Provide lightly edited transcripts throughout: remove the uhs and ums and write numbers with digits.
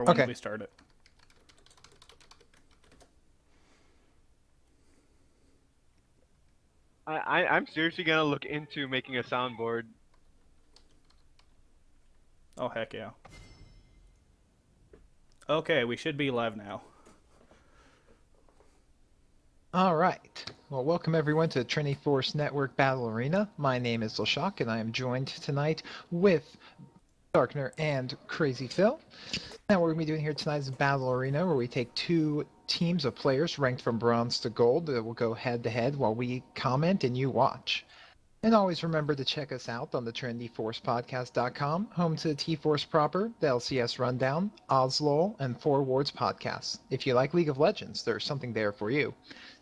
when Okay. we start it. I'm seriously gonna look into making a soundboard. Oh, heck yeah. Okay, we should be live now. All right. Well, welcome everyone to Trinity Force Network Battle Arena. My name is Lashak, and I am joined tonight with Darkner and Crazy Phil. Now, what we're going to be doing here tonight is Battle Arena, where we take two teams of players ranked from bronze to gold that will go head to head while we comment and you watch. And always remember to check us out on the TrinityForcePodcast.com, home to the T-Force proper, the LCS Rundown, Oslol, and Four Wards podcasts. If you like League of Legends, there's something there for you.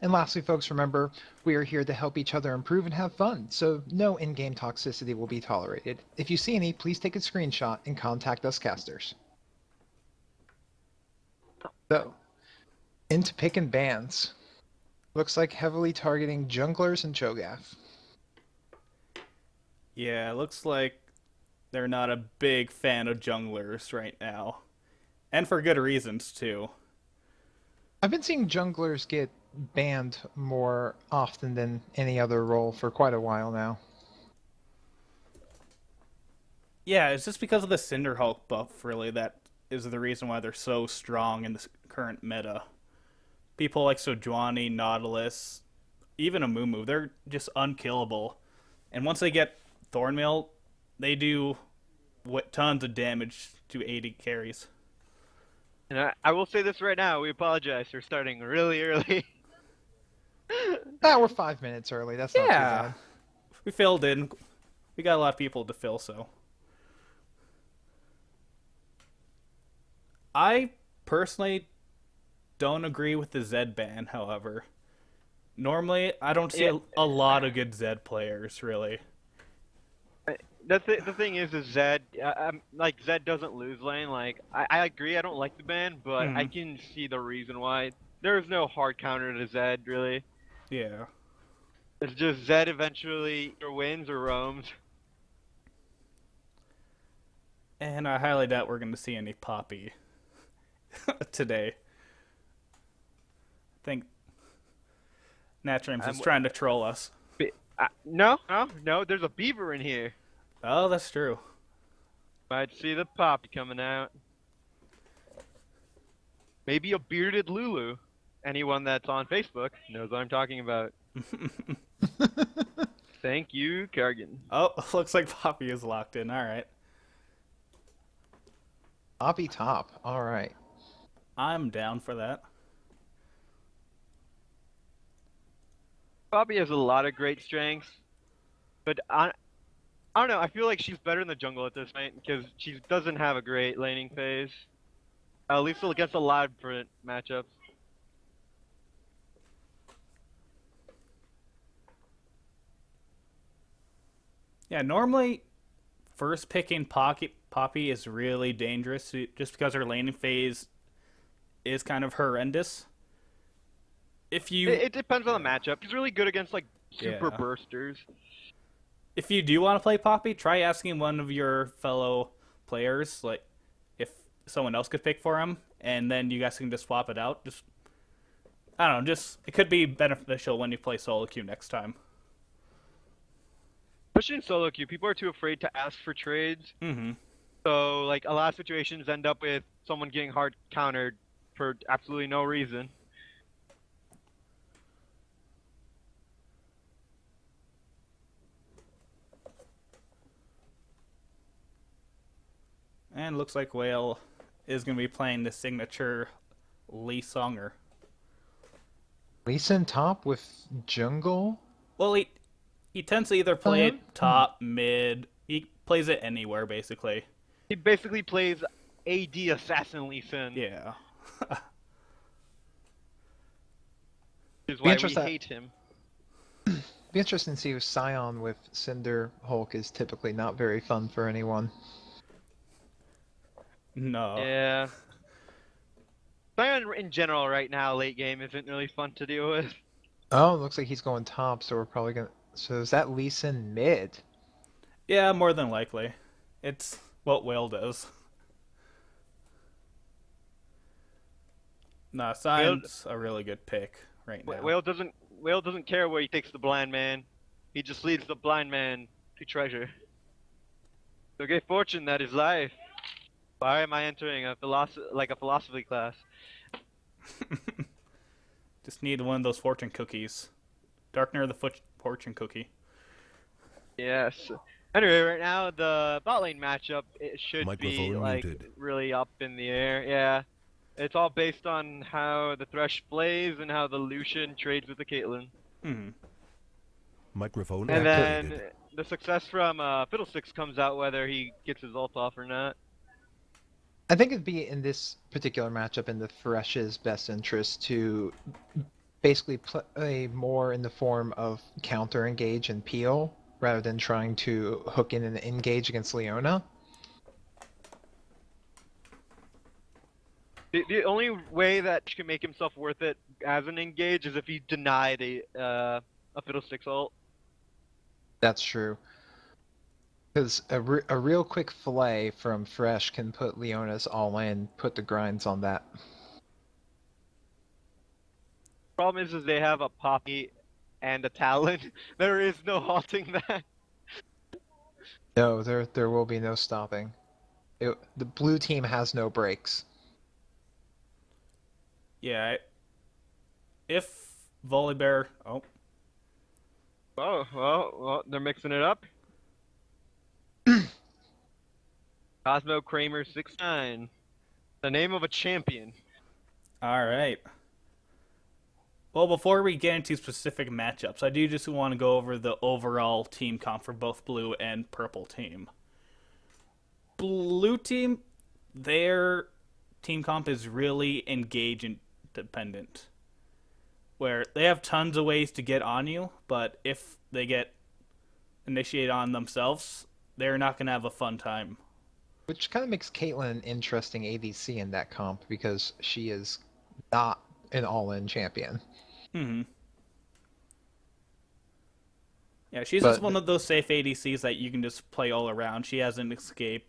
And lastly, folks, remember, we are here to help each other improve and have fun, so no in-game toxicity will be tolerated. If you see any, please take a screenshot and contact us casters. So, into picking bans. Looks like heavily targeting junglers and Cho'Gath. Yeah, it looks like they're not a big fan of junglers right now. And for good reasons, too. I've been seeing junglers get banned more often than any other role for quite a while now. Yeah, it's just because of the Cinderhulk buff, really, that is the reason why they're so strong in this current meta. People like Sejuani, Nautilus, even Amumu, they're just unkillable. And once they get Thornmail, they do tons of damage to AD carries. And I will say this right now, we apologize for starting really early. Ah, we're 5 minutes early. That's not too Yeah, bad. we filled in. We got a lot of people to fill, so. I personally don't agree with the Zed ban, however. Normally, I don't see Yeah. a lot of good Zed players, really. The thing is Zed, like Zed doesn't lose lane. Like I agree, I don't like the ban, but I Mhm. can see the reason why. There is no hard counter to Zed really. Yeah. It's just Zed eventually either wins or roams. And I highly doubt we're going to see any Poppy today. I think Natrim's is Um, trying to troll us. no. There's a beaver in here. Oh, that's true. Might see the poppy coming out. Maybe a bearded Lulu. Anyone that's on Facebook knows what I'm talking about. Thank you, Kargan. Oh, looks like Poppy is locked in. All right. Poppy top. All right. I'm down for that. Poppy has a lot of great strengths, but I don't know. I feel like she's better in the jungle at this point because she doesn't have a great laning phase. At least against a lot of different matchups. Yeah, normally first picking Poppy is really dangerous just because her laning phase is kind of horrendous. If you It depends on the matchup. She's really good against like super Yeah. bursters. if you do want to play Poppy, try asking one of your fellow players like if someone else could pick for him, and then you guys can just swap it out. Just I don't know, just it could be beneficial when you play solo queue next time. Especially in solo queue, people are too afraid to ask for trades. Mm-hmm. So like a lot of situations end up with someone getting hard countered for absolutely no reason. And looks like Whale is going to be playing the signature Lee Songer. Lee Sin top with jungle. Well, he tends to either play Uh, it top, mid. He plays it anywhere basically. He basically plays AD Assassin Lee Sin, Yeah. which is Be why we interested. hate him. Be interesting to see if Scion with Cinder Hulk is typically not very fun for anyone. No. Yeah. Sion in general right now, late game, isn't really fun to deal with. Oh, looks like he's going top, so we're probably gonna. So is that Lee Sin mid? Yeah, more than likely. It's what Whale does. Nah, Whale, Sion's a really good pick right now. Whale doesn't care where he takes the blind man. He just leads the blind man to treasure. So great fortune that is life. Why am I entering a philosophy class? Just need one of those fortune cookies. Darkner the fortune cookie. Yes. Anyway, right now the bot lane matchup it should be Microphone like muted. really up in the air. Yeah. It's all based on how the Thresh plays and how the Lucian trades with the Caitlyn. Hmm. Microphone And activated. then the success from Fiddlesticks comes out whether he gets his ult off or not. I think it'd be in this particular matchup in the Thresh's best interest to basically play more in the form of counter engage and peel rather than trying to hook in and engage against Leona. The only way that he can make himself worth it as an engage is if he denied a Fiddlesticks ult. That's true. Because a real quick fillet from Thresh can put Leona's all in, put the grinds on that. Problem is they have a Poppy and a Talon. There is no halting that. No, there will be no stopping. The blue team has no breaks. Yeah. If Volibear. Oh. Oh, well, they're mixing it up. Cosmo Kramer 69. The name of a champion. All right. Well, before we get into specific matchups, I do just want to go over the overall team comp for both blue and purple team. Blue team, their team comp is really engage dependent, where they have tons of ways to get on you, but if they get initiated on themselves, they're not going to have a fun time. Which kind of makes Caitlyn an interesting ADC in that comp because she is not an all-in champion. Hmm. Yeah, she's But just one of those safe ADCs that you can just play all around. She has an escape.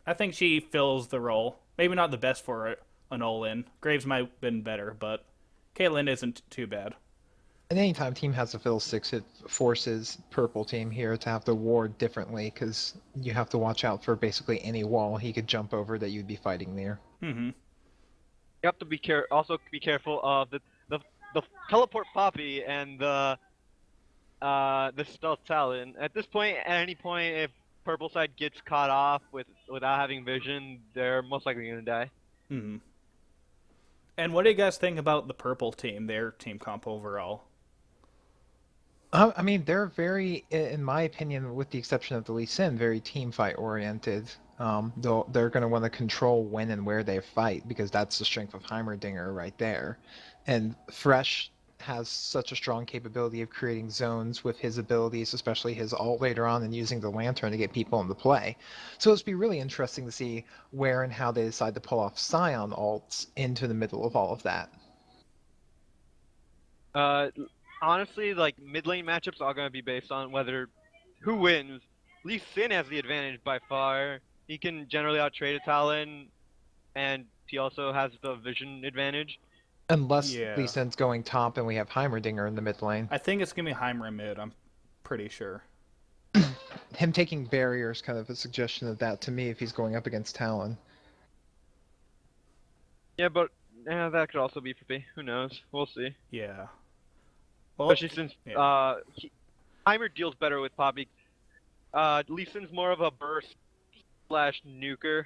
I think she fills the role. Maybe not the best for an all-in. Graves might have been better, but Caitlyn isn't too bad. And anytime team has a Fiddlesticks, it forces purple team here to have to ward differently because you have to watch out for basically any wall he could jump over that you'd be fighting near. Hmm. You have to be also be careful of the teleport Poppy and the stealth Talon. At this point, at any point, if purple side gets caught off without having vision, they're most likely gonna die. Hmm. And what do you guys think about the purple team, their team comp overall? I mean, they're very, in my opinion, with the exception of the Lee Sin, very team fight oriented. They're going to want to control when and where they fight because that's the strength of Heimerdinger right there. And Thresh has such a strong capability of creating zones with his abilities, especially his ult later on, and using the lantern to get people into play. So it's be really interesting to see where and how they decide to pull off Scion ults into the middle of all of that. Honestly, like mid lane matchups are gonna be based on who wins. Lee Sin has the advantage by far. He can generally outtrade a Talon, and he also has the vision advantage. Unless Yeah. Lee Sin's going top and we have Heimerdinger in the mid lane. I think it's going to be Heimer mid, I'm pretty sure. Him taking barrier is kind of a suggestion of that to me if he's going up against Talon. Yeah, but that could also be for me. Who knows? We'll see. Yeah. Well, Especially since yeah. Heimer deals better with Poppy. Lee Sin's more of a burst / nuker.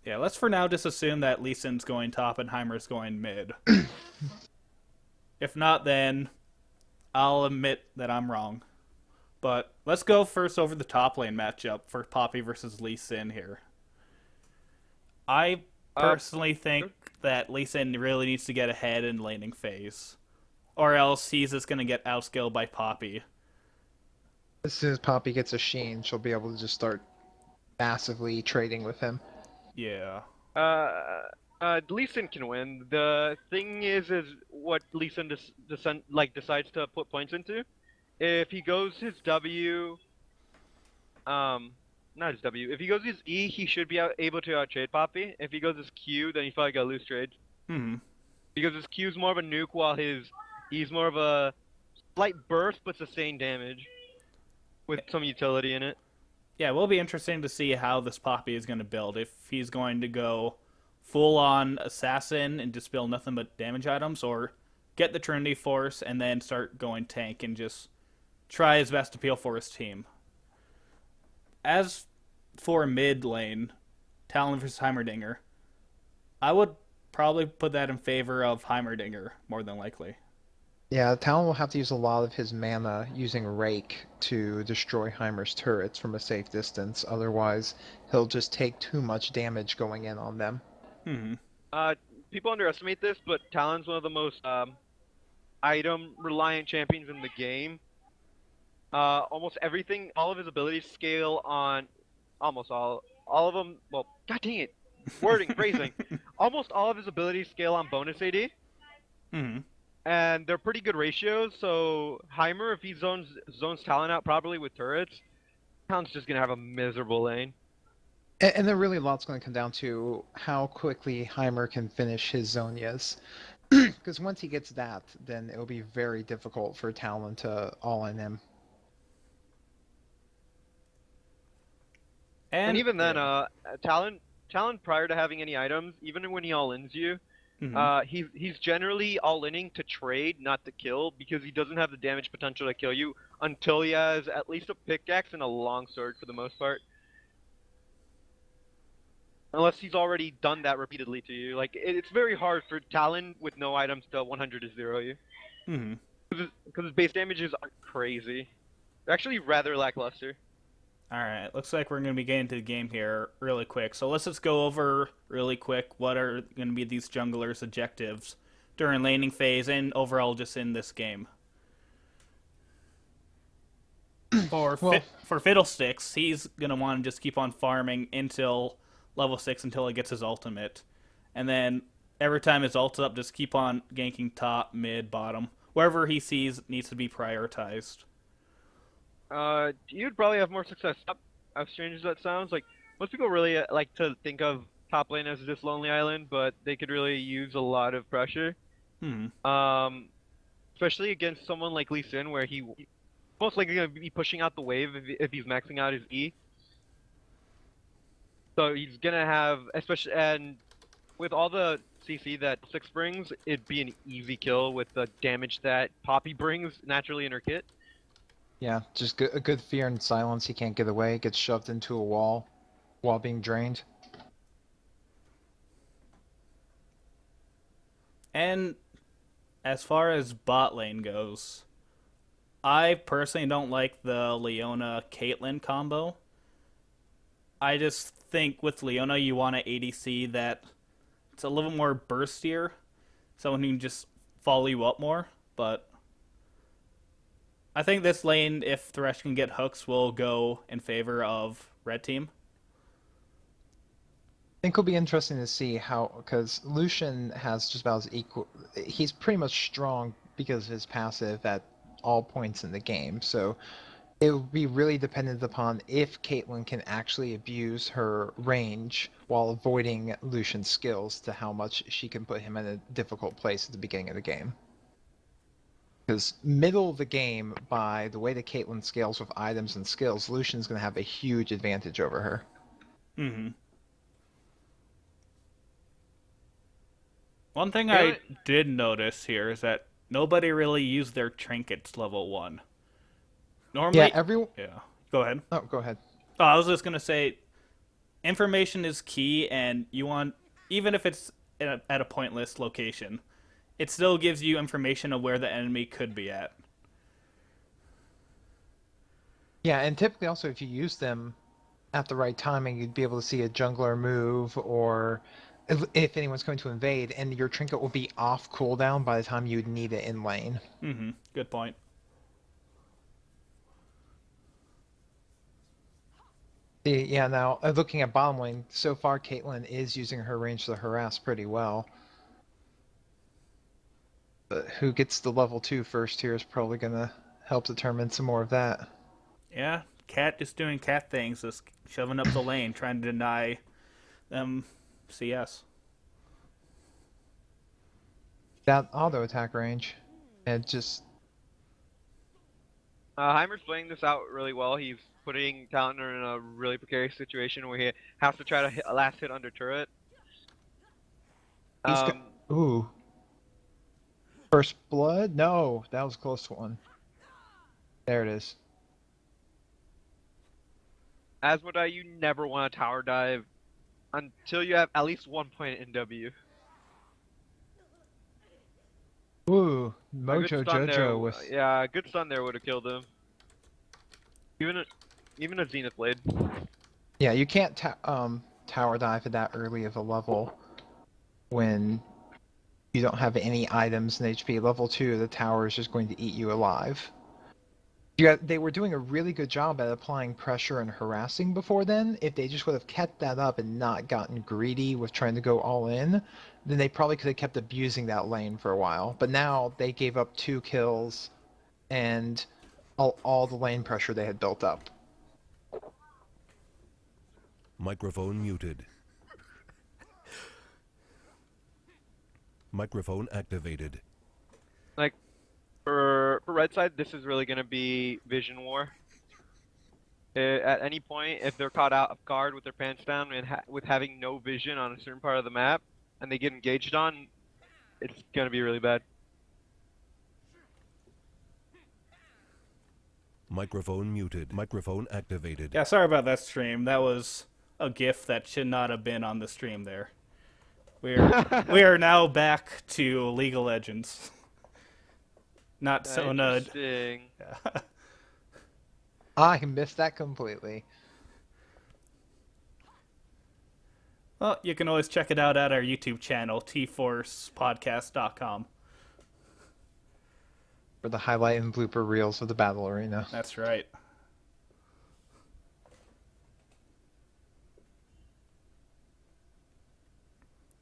Yeah, let's for now just assume that Lee Sin's going top and Heimer's going mid. If not, then I'll admit that I'm wrong. But let's go first over the top lane matchup for Poppy versus Lee Sin here. I personally think that Lee Sin really needs to get ahead in laning phase, or else he's just going to get outskilled by Poppy. As soon as Poppy gets a Sheen, she'll be able to just start massively trading with him. Yeah. Lee Sin can win. The thing is what Lee Sin decides to put points into. If he goes his W, not his W. If he goes his E, he should be able to outtrade Poppy. If he goes his Q, then he's probably gonna lose trades. Hmm. because his Q's more of a nuke while he's more of a slight burst but sustained damage with some utility in it. Yeah, it will be interesting to see how this Poppy is going to build. If he's going to go full on assassin and just build nothing but damage items, or get the Trinity Force and then start going tank and just try his best to peel for his team. As for mid lane, Talon versus Heimerdinger, I would probably put that in favor of Heimerdinger more than likely. Yeah, Talon will have to use a lot of his mana using Rake to destroy Heimer's turrets from a safe distance. Otherwise, he'll just take too much damage going in on them. Hmm. People underestimate this, but Talon's one of the most item reliant champions in the game. Almost everything, all of his abilities scale on almost all of them. Well, god dang it, wording, phrasing. Almost all of his abilities scale on bonus AD, Hmm. and they're pretty good ratios. So Heimer, if he zones Talon out properly with turrets, Talon's just gonna have a miserable lane. And then really a lot's going to come down to how quickly Heimer can finish his Zonias. Because once he gets that, then it'll be very difficult for Talon to all-in him. And even then, yeah. Talon prior to having any items, even when he all-ins you, Mhm. he's generally all-inning to trade, not to kill, because he doesn't have the damage potential to kill you until he has at least a pickaxe and a long sword for the most part. Unless he's already done that repeatedly to you. Like, it's very hard for Talon with no items to 100 to 0 you. Mhm. Because his base damages are crazy. They're actually rather lackluster. All right, looks like we're going to be getting to the game here really quick. So let's just go over really quick what are going to be these junglers' objectives during laning phase and overall just in this game. Well- For Fiddlesticks, he's going to want to just keep on farming until level 6 until he gets his ultimate. And then every time his ult's up, just keep on ganking top, mid, bottom. Wherever he sees needs to be prioritized. You'd probably have more success up, as strange as that sounds. Like, most people really like to think of top lane as this lonely island, but they could really use a lot of pressure. Hmm. Especially against someone like Lee Sin, where he most likely going to be pushing out the wave if he's maxing out his E. So he's gonna have, especially, and with all the CC that Six brings, it'd be an easy kill with the damage that Poppy brings naturally in her kit. Yeah, just a good fear and silence. He can't get away, gets shoved into a wall while being drained. And as far as bot lane goes, I personally don't like the Leona Caitlyn combo. I just think with Leona you want an ADC that it's a little more burstier, someone who can just follow you up more. But I think this lane, if Thresh can get hooks, will go in favor of red team. I think it'll be interesting to see how, because Lucian has just about as equal. He's pretty much strong because of his passive at all points in the game. So it will be really dependent upon if Caitlyn can actually abuse her range while avoiding Lucian's skills to how much she can put him in a difficult place at the beginning of the game. Because middle of the game, by the way that Caitlyn scales with items and skills, Lucian's going to have a huge advantage over her. Mm-hmm. One thing I did notice here is that nobody really used their trinkets level 1. Normally, Yeah, everyone. yeah. Go ahead. Oh, go ahead. Oh, I was just gonna say, information is key, and you want, even if it's at a pointless location, it still gives you information of where the enemy could be at. Yeah, and typically also if you use them at the right timing, you'd be able to see a jungler move or if anyone's going to invade, and your trinket will be off cooldown by the time you'd need it in lane. Mm-hmm. Good point. Yeah, now looking at bottom lane, so far Caitlyn is using her range to harass pretty well. But who gets the level 2 first here is probably going to help determine some more of that. Yeah, Cat just doing cat things, just shoving up the lane, trying to deny them CS. That auto attack range. And just Heimer's playing this out really well. He's putting Talon in a really precarious situation where he has to try to hit a last hit under turret. he's got. Ooh. First blood? No, that was a close one. There it is. Asmodee, you never want to tower dive until you have at least 1 point in W. Ooh, A Mojo good stun there, Jojo with. yeah, a good stun there would have killed him. Even a Zenith Blade. Yeah, you can't tower dive at that early of a level when you don't have any items in HP. Level 2, the tower is just going to eat you alive. They were doing a really good job at applying pressure and harassing before then. If they just would have kept that up and not gotten greedy with trying to go all in, then they probably could have kept abusing that lane for a while. But now they gave up 2 kills and all the lane pressure they had built up. Microphone muted. Microphone activated. Like, for red side, this is really going to be Vision War. At any point, if they're caught out of guard with their pants down and with having no vision on a certain part of the map, and they get engaged on, it's going to be really bad. Microphone muted. Microphone activated. Yeah, sorry about that stream. That was a GIF that should not have been on the stream there. We are now back to League of Legends. Not Sona. Interesting. Yeah. I missed that completely. Well, you can always check it out at our YouTube channel, tforcepodcast.com. For the highlight and blooper reels of the Battle Arena. That's right.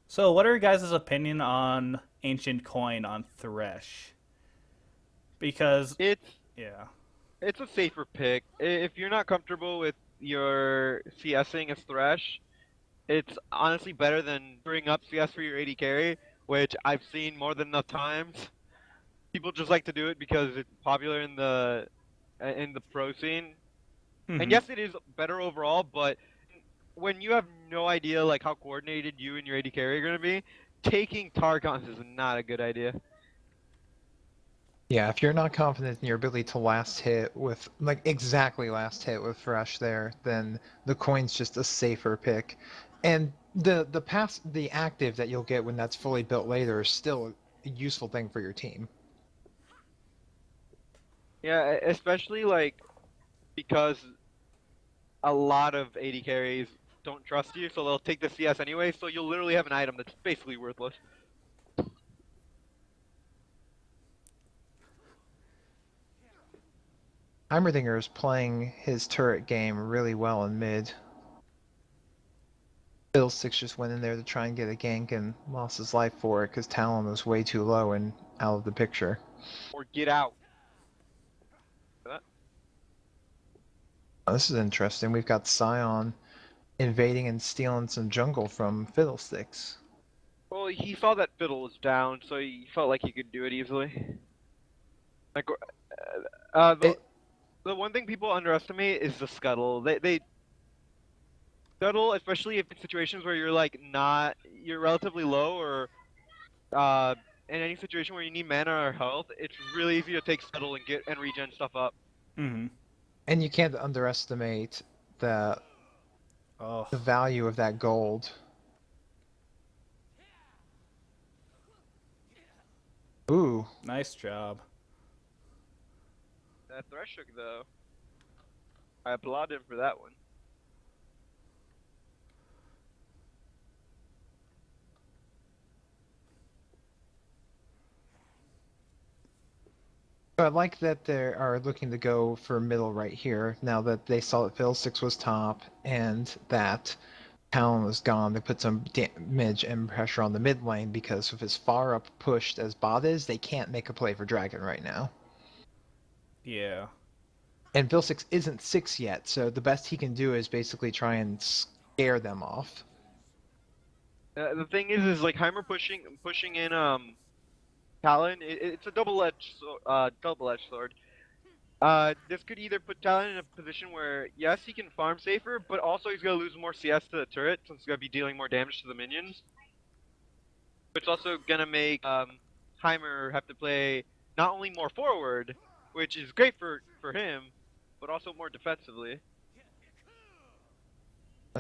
So, what are your guys' opinion on Ancient Coin on Thresh? Because, It's yeah. It's a safer pick. If you're not comfortable with your CSing as Thresh, it's honestly better than bring up CS for your AD carry, which I've seen more than enough times. People just like to do it because it's popular in the pro scene. Mhm. And yes, it is better overall, but when you have no idea like how coordinated you and your AD carry are going to be, taking Targons is not a good idea. Yeah, if you're not confident in your ability to last hit with, like, exactly last hit with Thresh there, then the coin's just a safer pick. And the active that you'll get when that's fully built later is still a useful thing for your team. Yeah, especially like because a lot of AD carries don't trust you, so they'll take the CS anyway, so you'll literally have an item that's basically worthless. Heimerdinger is playing his turret game really well in mid. Fiddlesticks just went in there to try and get a gank and lost his life for it because Talon was way too low and out of the picture. Or get out. Oh, this is interesting. We've got Scion invading and stealing some jungle from Fiddlesticks. Well, he saw that Fiddle was down, so he felt like he could do it easily. Like, the one thing people underestimate is the scuttle. They scuttle, especially if in situations where you're like you're relatively low, or in any situation where you need mana or health, it's really easy to take scuttle and regen stuff up. Mm-hmm. And you can't underestimate the value of that gold. Ooh. Nice job. That Thresh though, I applaud him for that one. I like that they are looking to go for middle right here, now that they saw that Fiddlesticks was top, and that Talon was gone. They put some damage and pressure on the mid lane, because with as far up pushed as bot is, they can't make a play for Dragon right now. Yeah. And Fiddlesticks isn't 6 yet, so the best he can do is basically try and scare them off. The thing is like Heimer pushing in Talon, it's a double-edged sword. This could either put Talon in a position where, yes, he can farm safer, but also he's gonna lose more CS to the turret since he's gonna be dealing more damage to the minions. It's also gonna make Heimer have to play not only more forward, which is great for him, but also more defensively.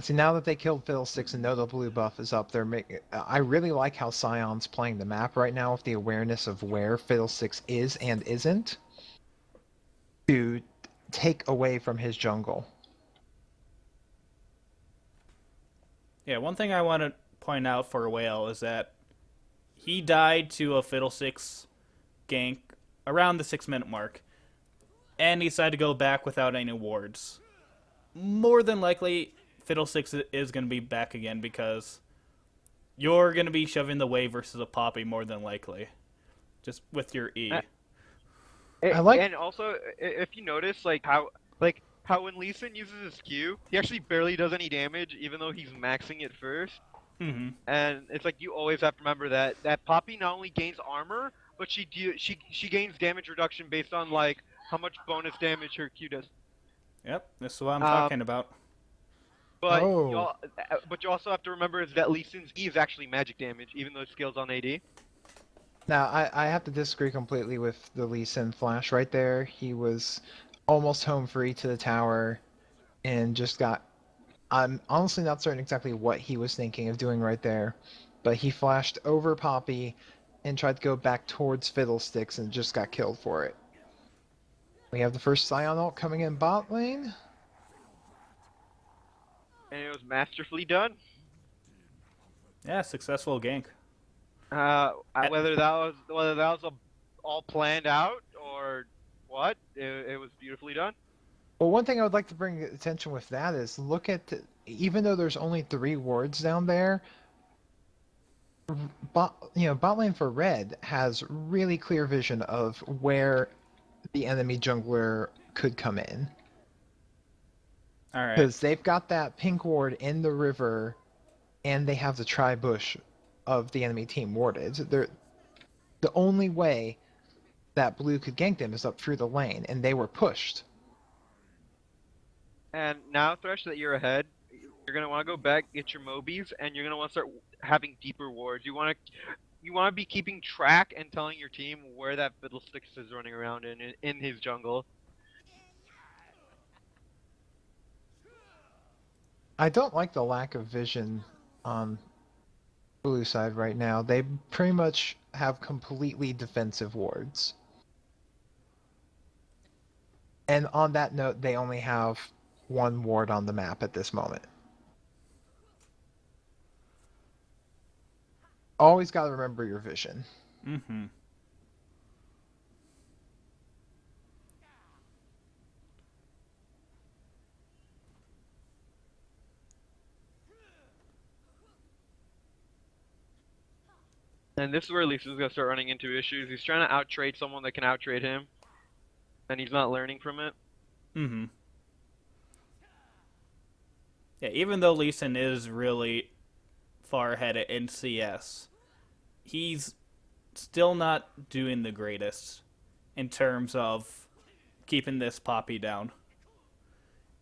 See, now that they killed Fiddlesticks and know the blue buff is up, I really like how Scion's playing the map right now with the awareness of where Fiddlesticks is and isn't to take away from his jungle. Yeah, one thing I want to point out for Whale is that he died to a Fiddlesticks gank around the 6-minute mark, and he decided to go back without any wards. More than likely, Fiddlesticks is going to be back again because you're going to be shoving the wave versus a Poppy more than likely, just with your E. And also, if you notice, how when Lee Sin uses his Q, he actually barely does any damage, even though he's maxing it first. Mm-hmm. And it's like you always have to remember that Poppy not only gains armor, but she gains damage reduction based on how much bonus damage her Q does. Yep, this is what I'm talking about. But Oh. you also have to remember is that Lee Sin's E is actually magic damage, even though it scales on AD. Now, I have to disagree completely with the Lee Sin flash right there. He was almost home free to the tower and just got... I'm honestly not certain exactly what he was thinking of doing right there, but he flashed over Poppy and tried to go back towards Fiddlesticks and just got killed for it. We have the first Scion ult coming in bot lane. And it was masterfully done. Yeah, successful gank. Whether that was all planned out or what, it was beautifully done. Well, one thing I would like to bring attention with that is look at even though there's only 3 wards down there, bot lane for red has really clear vision of where the enemy jungler could come in. All right. Because they've got that pink ward in the river, and they have the tri-bush of the enemy team warded. The only way that blue could gank them is up through the lane, and they were pushed. And now, Thresh, that you're ahead, you're gonna want to go back, get your Mobies, and you're gonna want to start having deeper wards. You want to be keeping track and telling your team where that Fiddlesticks is running around in his jungle. I don't like the lack of vision on blue side right now. They pretty much have completely defensive wards. And on that note, they only have 1 ward on the map at this moment. Always got to remember your vision. Mm-hmm. And this is where Lisa's gonna start running into issues. He's trying to outtrade someone that can outtrade him, and he's not learning from it. Mm-hmm. Yeah, even though Lee Sin is really far ahead at NCS, he's still not doing the greatest in terms of keeping this Poppy down.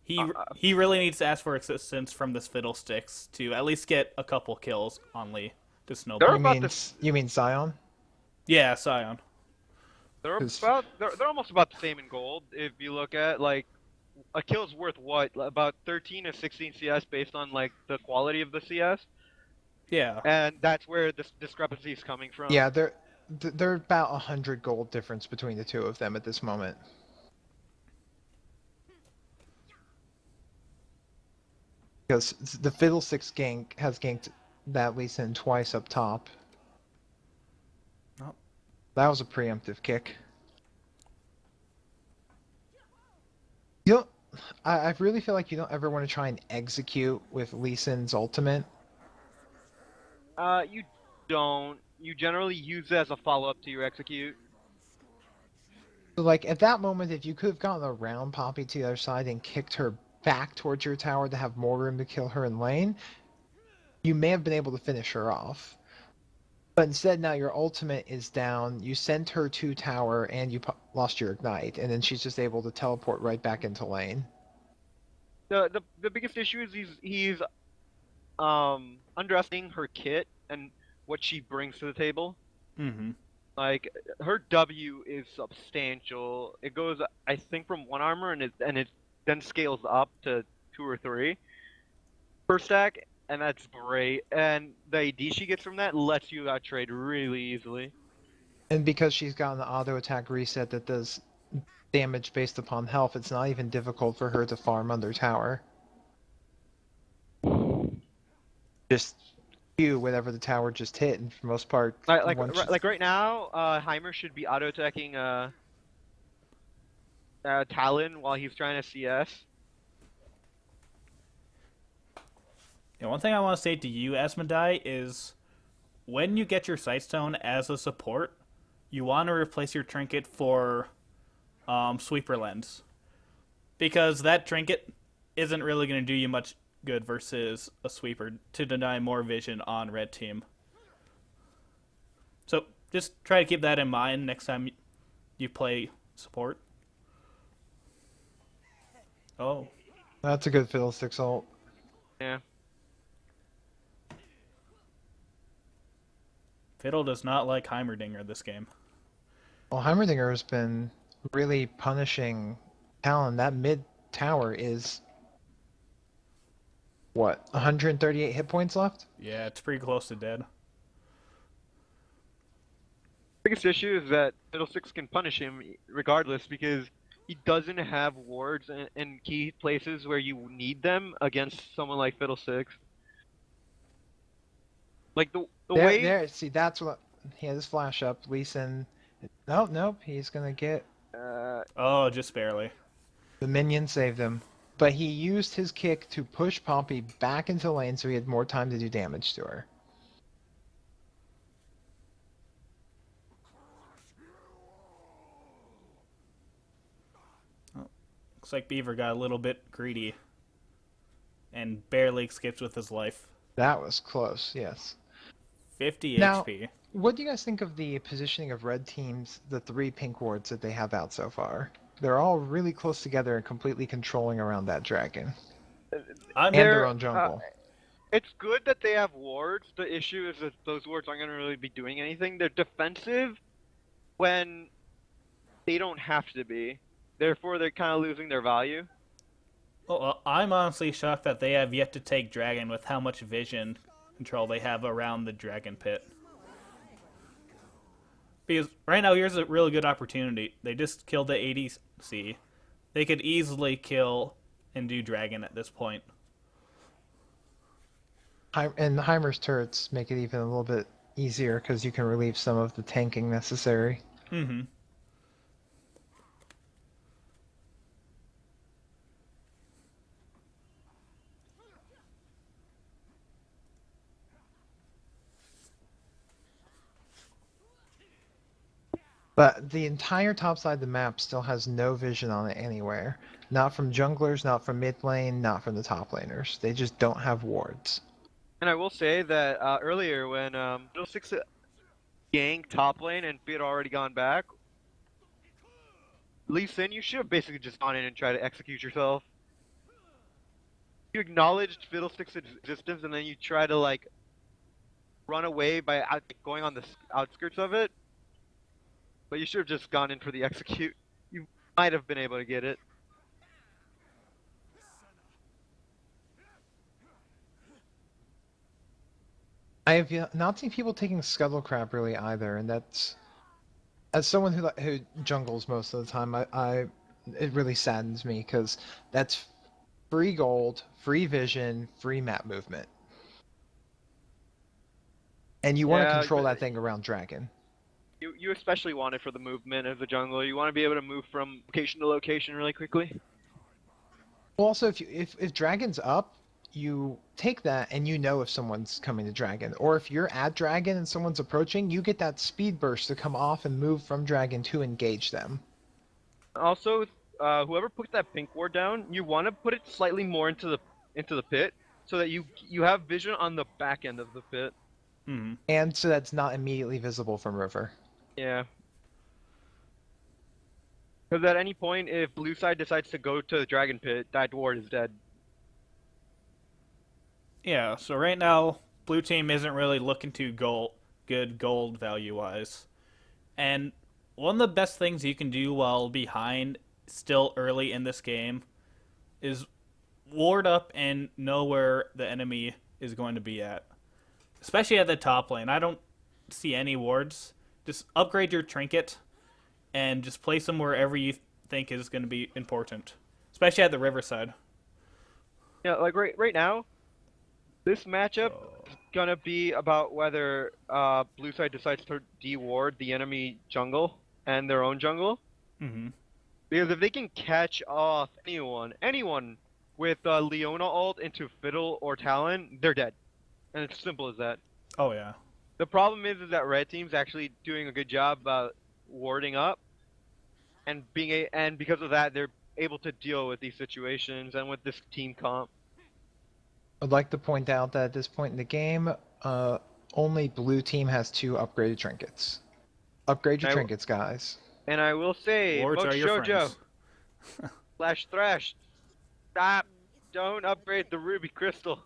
He really needs to ask for assistance from this Fiddlesticks to at least get a couple kills on Lee to snowball. You mean Scion? Yeah, Scion. They're almost about the same in gold. If you look at a kill's worth what, about 13 to 16 CS based on the quality of the CS. Yeah. And that's where this discrepancy is coming from. Yeah, they're about 100 gold difference between the 2 of them at this moment. Because the Fiddlesticks gank has ganked that Lee Sin twice up top. Oh. That was a preemptive kick. I really feel like you don't ever want to try and execute with Lee Sin's ultimate. You don't. You generally use it as a follow-up to your execute. So, at that moment, if you could have gotten around Poppy to the other side and kicked her back towards your tower to have more room to kill her in lane, you may have been able to finish her off. But instead, now your ultimate is down. You sent her to tower, and you lost your ignite, and then she's just able to teleport right back into lane. The biggest issue is he's underestimating her kit and what she brings to the table. Mm-hmm. Like her W is substantial. It goes, I think, from one armor and it then scales up to 2 or 3 per stack, and that's great. And the AD she gets from that lets you out trade really easily. And because she's got an auto attack reset that does damage based upon health, it's not even difficult for her to farm under tower. Just Q whatever the tower just hit, and for the most part, Like right now, Heimer should be auto attacking Talon while he's trying to CS. Yeah, one thing I want to say to you, Asmodai, is when you get your Sightstone as a support, you want to replace your trinket for Sweeper Lens. Because that trinket isn't really going to do you much good versus a Sweeper to deny more vision on red team. So just try to keep that in mind next time you play support. Oh. that's a good Fiddlesticks ult. Yeah. Fiddle does not like Heimerdinger this game. Well, Heimerdinger has been really punishing Talon. That mid tower is what, 138 hit points left? Yeah, it's pretty close to dead. Biggest issue is that Fiddlesticks can punish him regardless because he doesn't have wards in key places where you need them against someone like Fiddlesticks. Like the way See, that's what he had his flash up. Lee Sin. Nope. He's gonna get Oh, just barely. the minion saved him, but he used his kick to push Poppy back into lane, so he had more time to do damage to her. Looks like Beaver got a little bit greedy and barely escapes with his life. That was close. Yes. 50 Now- HP. What do you guys think of the positioning of red teams, the 3 pink wards that they have out so far? They're all really close together and completely controlling around that dragon. I'm And their own jungle. it's good that they have wards. The issue is that those wards aren't going to really be doing anything. They're defensive when they don't have to be. Therefore, they're kind of losing their value. well, I'm honestly shocked that they have yet to take dragon with how much vision control they have around the dragon pit. Because right now, here's a really good opportunity. They just killed the ADC. They could easily kill and do dragon at this point. And Heimer's turrets make it even a little bit easier because you can relieve some of the tanking necessary. Mm-hmm. But the entire top side of the map still has no vision on it anywhere. Not from junglers, not from mid lane, not from the top laners. They just don't have wards. And I will say that earlier when Fiddlesticks ganked top lane and Fee had already gone back, Lee Sin, you should have basically just gone in and tried to execute yourself. You acknowledged Fiddlesticks' existence and then you try to like run away by going on the outskirts of it. But you should have just gone in for the execute. You might have been able to get it. I have not seen people taking scuttle crab really either, and that's, as someone who jungles most of the time, it really saddens me because that's free gold, free vision, free map movement, and you want to Yeah, control but- that thing around dragon. You especially want it for the movement as a jungler. You want to be able to move from location to location really quickly. Well, also, if dragon's up, you take that and you know if someone's coming to dragon, or if you're at dragon and someone's approaching, you get that speed burst to come off and move from dragon to engage them. Also, whoever put that pink ward down, you want to put it slightly more into the pit so that you have vision on the back end of the pit. Hmm. and so that's not immediately visible from river. Yeah. Because at any point, if blue side decides to go to the dragon pit, that ward is dead. Yeah, so right now, blue team isn't really looking too good gold value wise. And one of the best things you can do while behind still early in this game is ward up and know where the enemy is going to be at. Especially at the top lane. I don't see any wards. Just upgrade your trinket and just place them wherever you think is going to be important. Especially at the riverside. Yeah, like right now, this matchup is gonna be about whether blue side decides to deward the enemy jungle and their own jungle. Mm-hmm. Because if they can catch off anyone with Leona ult into Fiddle or Talon, they're dead. And it's simple as that. Oh, yeah. The problem is that red team's actually doing a good job about warding up, and and because of that, they're able to deal with these situations and with this team comp. I'd like to point out that at this point in the game, only blue team has 2 upgraded trinkets. Upgrade your I- trinkets, guys. And I will say, Wards Mox are your Jojo, friends. Slash Thrash, stop! Don't upgrade the Ruby Crystal.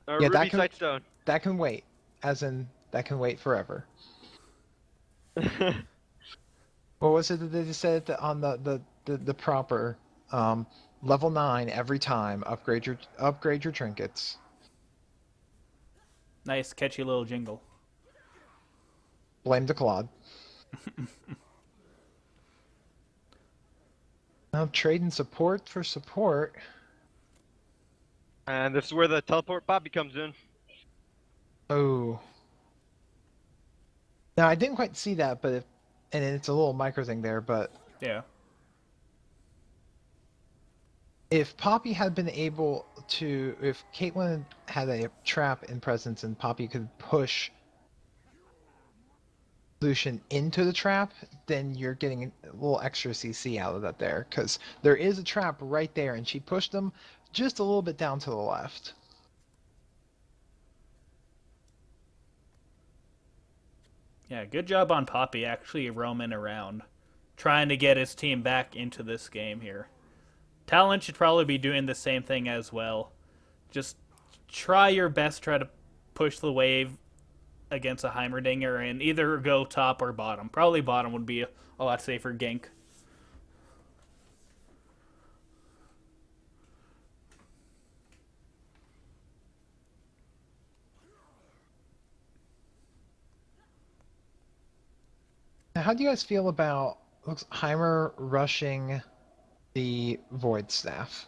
Or Yeah, that Ruby can- Sightstone. That can wait, as in that can wait forever. What was it that they just said on the proper level 9 every time? Upgrade your trinkets. Nice, catchy little jingle. Blame the Claude. Now trading support for support. And this is where the teleport Bobby comes in. Oh. Now I didn't quite see that, but and it's a little micro thing there, but Yeah. if Poppy had been able to, if Caitlyn had a trap in presence and Poppy could push Lucian into the trap, then you're getting a little extra CC out of that there, because there is a trap right there, and she pushed them just a little bit down to the left. Yeah, good job on Poppy actually roaming around, trying to get his team back into this game here. Talon should probably be doing the same thing as well. Just try your best, try to push the wave against a Heimerdinger and either go top or bottom. Probably bottom would be a lot safer gank. Now, how do you guys feel about Heimer rushing the Void Staff?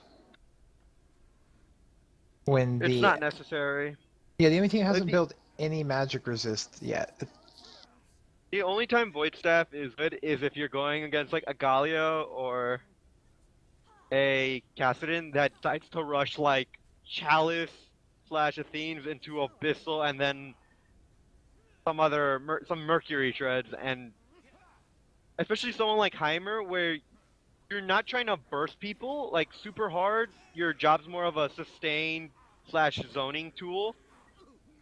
When It's not necessary. Yeah, the only team hasn't the- built any magic resist yet. The only time Void Staff is good is if you're going against like a Galio or a Kassadin that decides to rush like Chalice slash Athenes into Abyssal and then some other some Mercury treads, and especially someone like Heimer where you're not trying to burst people like super hard. Your job's more of a sustain slash zoning tool.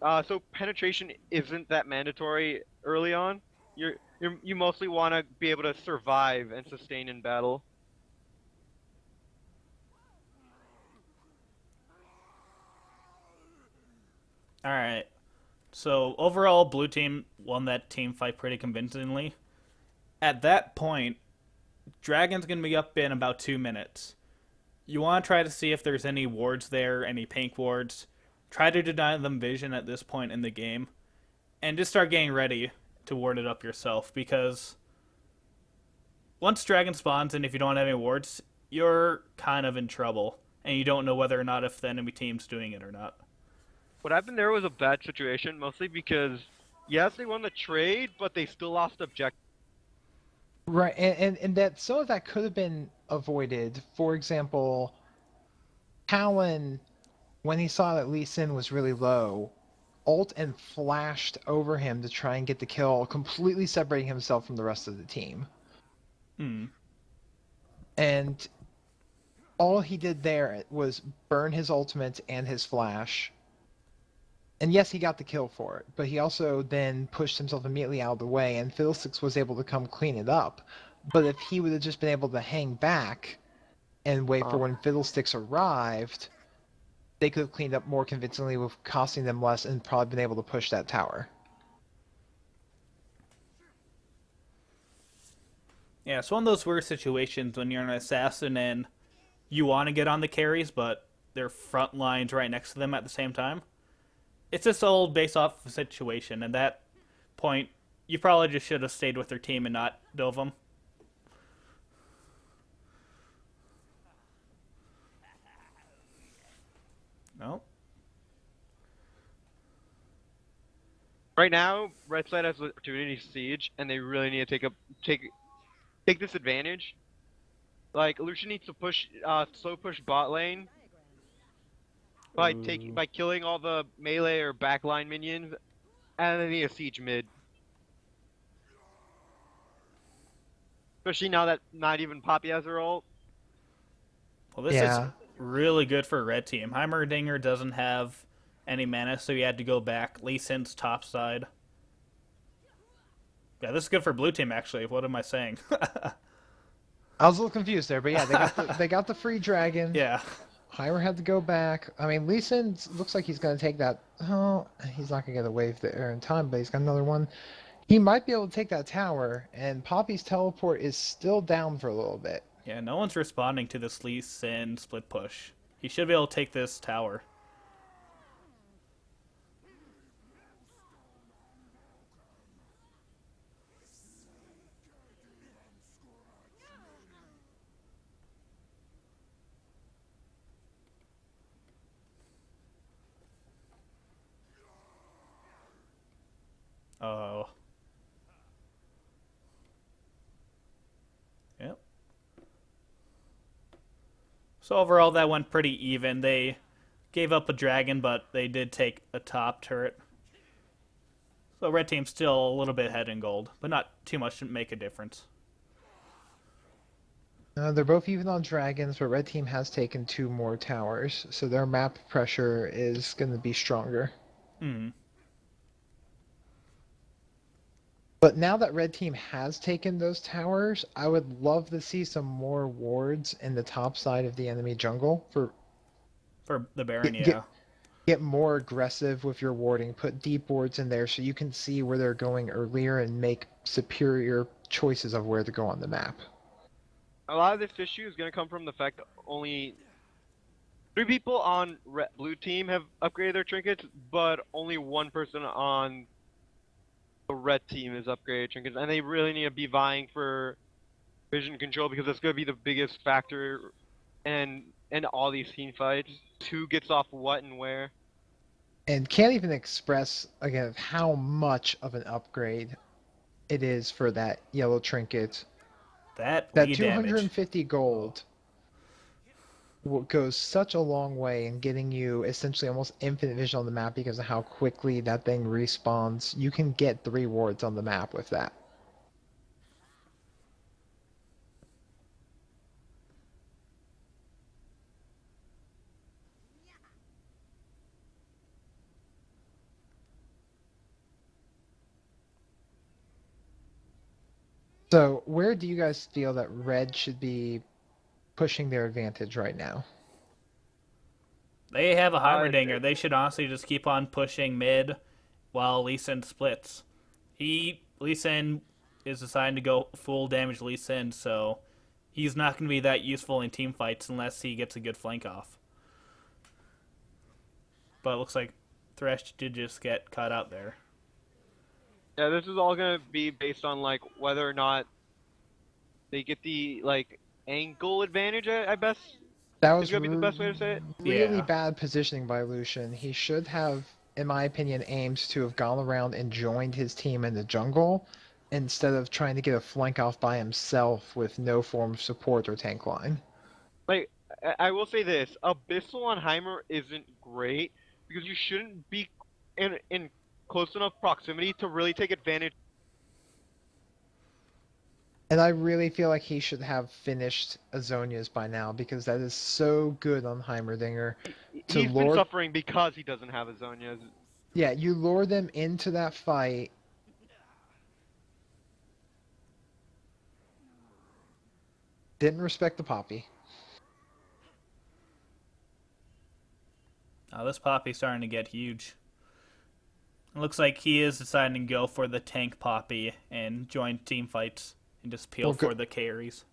So penetration isn't that mandatory early on. You mostly want to be able to survive and sustain in battle. All right. So overall, blue team won that team fight pretty convincingly. At that point, Dragon's gonna be up in about 2 minutes. You want to try to see if there's any wards there, any pink wards. Try to deny them vision at this point in the game, and just start getting ready to ward it up yourself. Because once Dragon spawns, and if you don't have any wards, you're kind of in trouble, and you don't know whether or not if the enemy team's doing it or not. What happened there was a bad situation, mostly because yes, they won the trade, but they still lost objective. Right, and that some of that could have been avoided. For example, Talon, when he saw that Lee Sin was really low, ult and flashed over him to try and get the kill, completely separating himself from the rest of the team. Hmm. And all he did there was burn his ultimate and his flash, And yes, he got the kill for it, but he also then pushed himself immediately out of the way, and Fiddlesticks was able to come clean it up. But if he would have just been able to hang back and wait for when Fiddlesticks arrived, they could have cleaned up more convincingly with costing them less and probably been able to push that tower. Yeah, it's one of those weird situations when you're an assassin and you want to get on the carries, but their front line's right next to them at the same time. It's this old base-off situation. At that point, you probably just should have stayed with their team and not dove them. No. Right now, Red side has the opportunity to siege, and they really need to take this advantage. Like Lucian needs to push, slow push bot lane by killing all the melee or backline minions, and they need a siege mid. Especially now that not even Poppy has her ult. Well, this is really good for Red Team. Heimerdinger doesn't have any mana, so he had to go back. Lee Sin's top side. Yeah, this is good for Blue Team, actually. What am I saying? I was a little confused there, but yeah, they got the free dragon. Yeah. Heimer had to go back. I mean, Lee Sin looks like he's going to take that. Oh, he's not going to get a wave there in time, but he's got another one. He might be able to take that tower, and Poppy's teleport is still down for a little bit. Yeah, no one's responding to this Lee Sin split push. He should be able to take this tower. Oh. Yep. So overall, that went pretty even. They gave up a dragon, but they did take a top turret. So Red Team's still a little bit ahead in gold, but not too much to make a difference. They're both even on dragons, but Red Team has taken 2 more towers, so their map pressure is going to be stronger. Hmm. But now that Red Team has taken those towers, I would love to see some more wards in the top side of the enemy jungle for the Baron, yeah. Get more aggressive with your warding. Put deep wards in there so you can see where they're going earlier and make superior choices of where to go on the map. A lot of this issue is going to come from the fact that only 3 people on Blue Team have upgraded their trinkets, but only 1 person on the Red Team is upgraded trinkets, and they really need to be vying for vision control because that's going to be the biggest factor in all these team fights. Who gets off what and where. And can't even express, again, how much of an upgrade it is for that yellow trinket. That 250 damage. gold goes such a long way in getting you essentially almost infinite vision on the map because of how quickly that thing respawns. You can get 3 wards on the map with that. So, where do you guys feel that Red should be pushing their advantage right now? They have a Heimerdinger. They should honestly just keep on pushing mid while Lee Sin splits. Lee Sin is assigned to go full damage Lee Sin, so he's not going to be that useful in team fights unless he gets a good flank off. But it looks like Thresh did just get caught out there. Yeah, this is all gonna be based on like whether or not they get the like angle advantage. I best. That was gonna be the best way to say it. Really Yeah. bad positioning by Lucian. He should have, in my opinion, aimed to have gone around and joined his team in the jungle instead of trying to get a flank off by himself with no form of support or tank line. Like I will say this: Abyssal on Heimer isn't great because you shouldn't be in close enough proximity to really take advantage. And I really feel like he should have finished Azonia's by now because that is so good on Heimerdinger. He's been suffering because he doesn't have Azonia's. Yeah, you lure them into that fight. Didn't respect the Poppy. Now this Poppy's starting to get huge. It looks like he is deciding to go for the tank Poppy and join team fights and just peel Well, for the carries.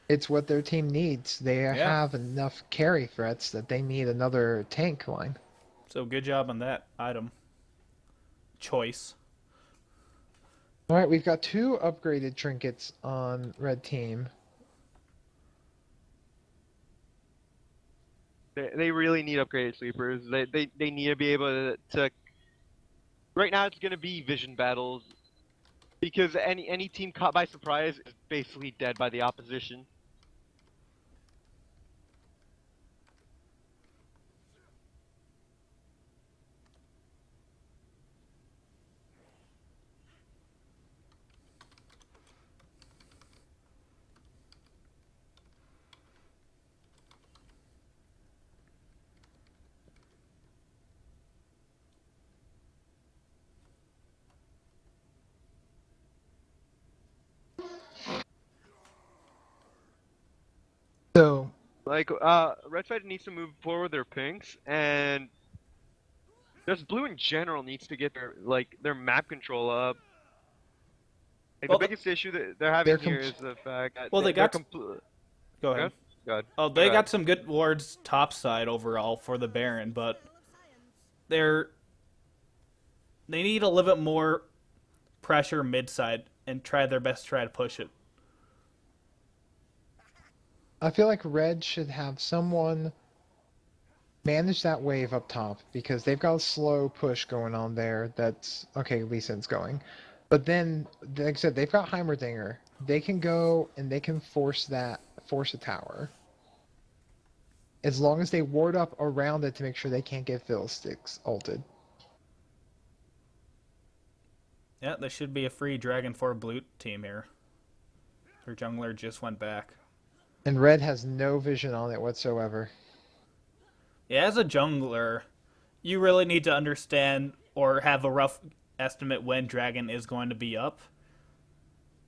it's what their team needs. They Yeah. have enough carry threats that they need another tank line. So good job on that item choice. All right, we've got 2 upgraded trinkets on red team. They really need upgraded sleepers. They need to be able to. Right now, it's gonna be vision battles because any team caught by surprise is basically dead by the opposition. So, Like, red side needs to move forward their pinks, and just blue in general needs to get their map control up. Like, Well, the biggest issue that they're They're having here is the fact that Well, they they're got- complete. Go ahead. Good. Oh, they Go got ahead. some good wards top side overall for the Baron, but they're they need a little bit more pressure mid side and try their best to try to push it. I feel like red should have someone manage that wave up top because they've got a slow push going on there. That's okay. Lee Sin's going, but then, like I said, they've got Heimerdinger. They can go and they can force a tower as long as they ward up around it to make sure they can't get Fiddlesticks ulted. Yeah, there should be a free Dragon 4 blue team here. Their jungler just went back. And red has no vision on it whatsoever. Yeah, as a jungler, you really need to understand or have a rough estimate when Dragon is going to be up.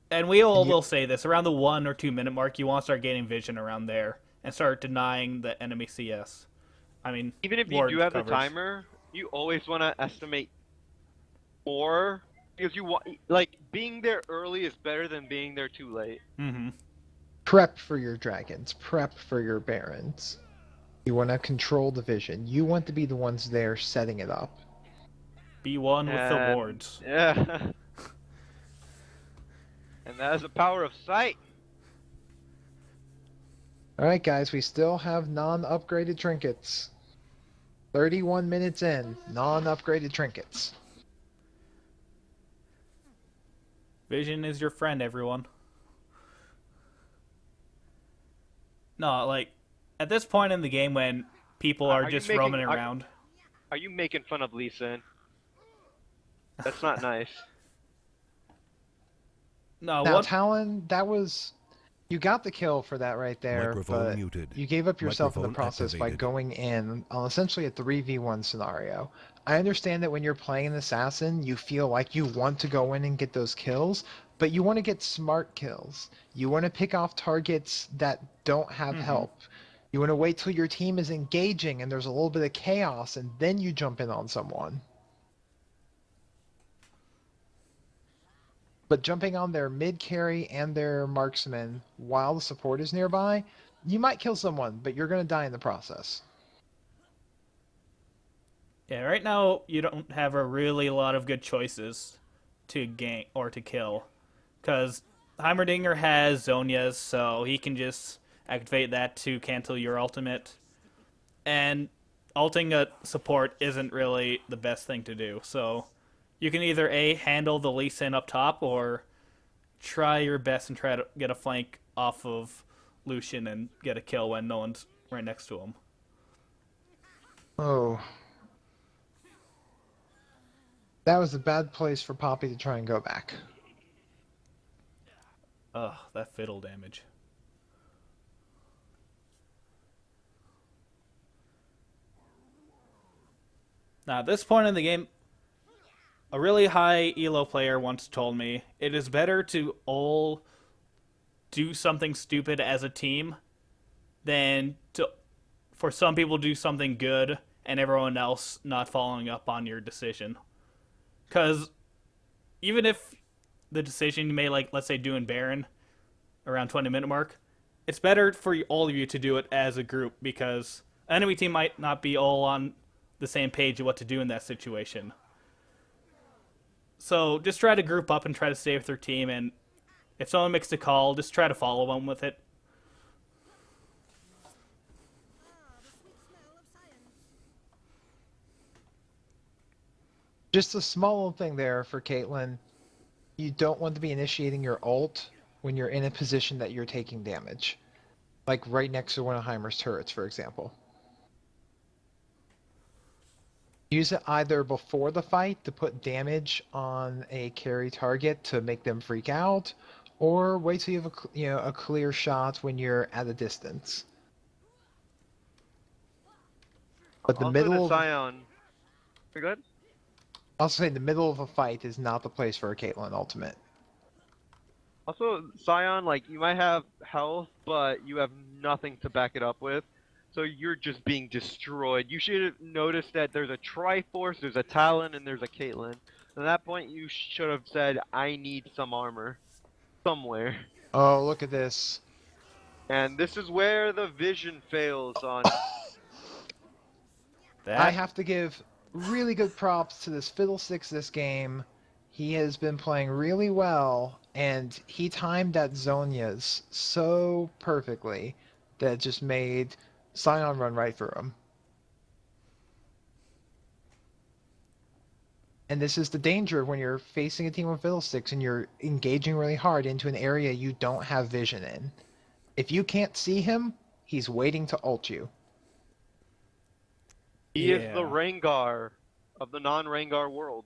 And we all will say this, around the 1 or 2 minute mark, you want to start gaining vision around there and start denying the enemy CS. I mean, Even if you ward do have coverage. the timer, you always want to estimate more because you want being there early is better than being there too late. Mm-hmm. Prep for your dragons. Prep for your barons. You want to control the vision. You want to be the ones there setting it up. Be one with the And- wards. Yeah. And that is the power of sight. Alright, guys, we still have non-upgraded trinkets. 31 minutes in, non-upgraded trinkets. Vision is your friend, everyone. No, like, at this point in the game when people are Are you just making- roaming are- around. Are you making fun of Lee Sin? That's not nice. No, Now, what? Talon, that was... You got the kill for that right there, Microphone but muted. you gave up yourself in the Microphone process by activated. going in on essentially a 3v1 scenario. I understand that when you're playing an assassin, you feel like you want to go in and get those kills, but you want to get smart kills. You want to pick off targets that don't have help. You want to wait till your team is engaging and there's a little bit of chaos, and then you jump in on someone. But jumping on their mid carry and their marksman while the support is nearby, you might kill someone, but you're going to die in the process. Yeah, right now you don't have a really lot of good choices to gain or to kill. Because Heimerdinger has Zonia's, so he can just activate that to cancel your ultimate. And ulting a support isn't really the best thing to do. So you can either A, handle the Lee Sin up top, or try your best and try to get a flank off of Lucian and get a kill when no one's right next to him. Oh. That was a bad place for Poppy to try and go back. Ugh, that fiddle damage. Now, at this point in the game, A really high elo player once told me it is better to all do something stupid as a team than to for some people do something good and everyone else not following up on your decision. Because even if the decision you made, like let's say doing Baron around 20-minute mark, it's better for all of you to do it as a group because enemy team might not be all on the same page of what to do in that situation. So just try to group up and try to stay with their team, and if someone makes a call, just try to follow them with it. Just a small little thing there for Caitlyn. You don't want to be initiating your ult when you're in a position that you're taking damage. Like right next to one of Heimer's turrets, for example. Use it either before the fight to put damage on a carry target to make them freak out, or wait till you have a clear shot when you're at a distance. But the Also, middle the of, Scion. You're good? I'll say the middle of a fight is not the place for a Caitlyn ultimate. Also, Scion, like, you might have health, but you have nothing to back it up with. So you're just being destroyed. You should have noticed that there's a Triforce, there's a Talon, and there's a Caitlyn. At that point, you should have said, I need some armor. Somewhere. Oh, look at this. And this is where the vision fails on. I have to give really good props to this Fiddlesticks this game. He has been playing really well, and he timed that Zhonya's so perfectly that it just made Scion run right through him. And this is the danger when you're facing a team of Fiddlesticks and you're engaging really hard into an area you don't have vision in. If you can't see him, he's waiting to ult you. He is the Rengar of the non-Rengar world.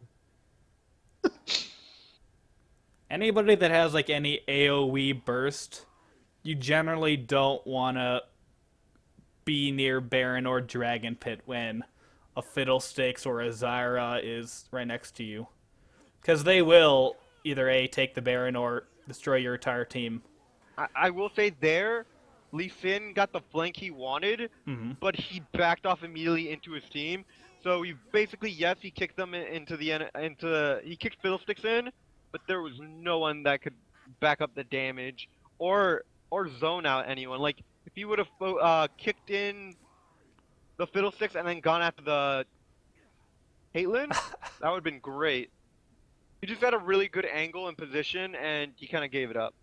Anybody that has like any AoE burst, you generally don't want to be near Baron or Dragon Pit when a Fiddlesticks or a Zyra is right next to you. Because they will either A, take the Baron or destroy your entire team. I will say there, Lee Sin got the flank he wanted, but he backed off immediately into his team. So he basically, yes, he kicked them he kicked Fiddlesticks in, but there was no one that could back up the damage or zone out anyone. Like if he would have kicked in the Fiddlesticks and then gone after the Caitlyn, that would have been great. He just had a really good angle and position, and he kind of gave it up.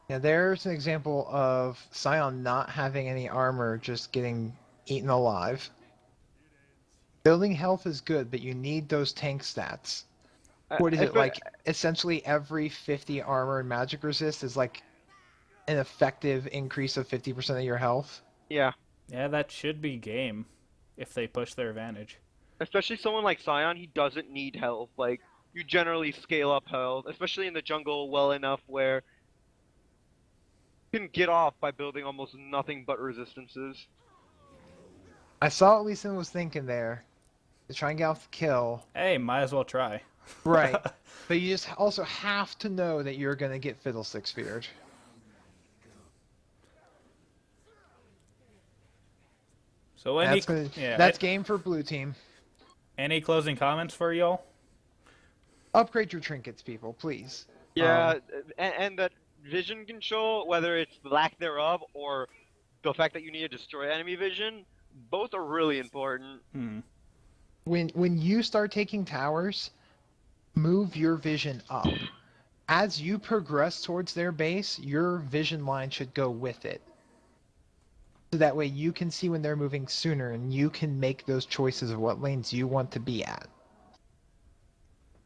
Yeah, there's an example of Scion not having any armor, just getting eaten alive. Building health is good, but you need those tank stats. What is it, like, essentially every 50 armor and magic resist is like an effective increase of 50% of your health? Yeah. Yeah, that should be game if they push their advantage. Especially someone like Scion, he doesn't need health. Like, you generally scale up health, especially in the jungle well enough where you can get off by building almost nothing but resistances. I saw what Lee Sin was thinking there. To try and get off the kill. Hey, might as well try. Right. But you just also have to know that you're going to get Fiddlesticks feared. So that's game for blue team. Any closing comments for y'all? Upgrade your trinkets, people, please. Yeah, and that vision control, whether it's the lack thereof or the fact that you need to destroy enemy vision, both are really important. When you start taking towers, move your vision up. As you progress towards their base, your vision line should go with it. So that way you can see when they're moving sooner and you can make those choices of what lanes you want to be at.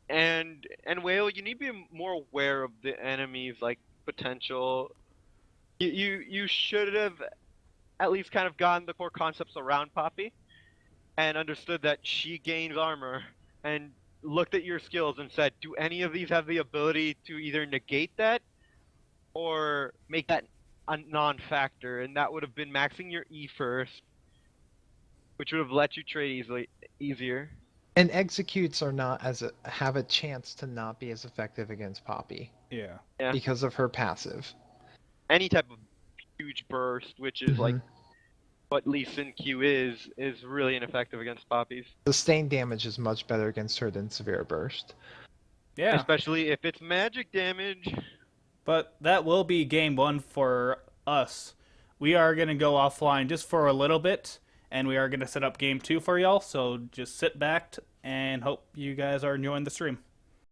And Whale, you need to be more aware of the enemy's like potential. You should have at least kind of gotten the core concepts around Poppy and understood that she gains armor and looked at your skills and said, do any of these have the ability to either negate that or make that a non-factor? And that would have been maxing your E first, which would have let you trade easier. And executes are not have a chance to not be as effective against Poppy Yeah. Yeah. because of her passive. Any type of huge burst, which is like Mhm. what Lee Sin Q is really ineffective against Poppies. Sustained damage is much better against her than severe burst. Yeah. Especially if it's magic damage. But that will be game one for us. We are going to go offline just for a little bit, and we are going to set up game two for y'all. So just sit back and hope you guys are enjoying the stream.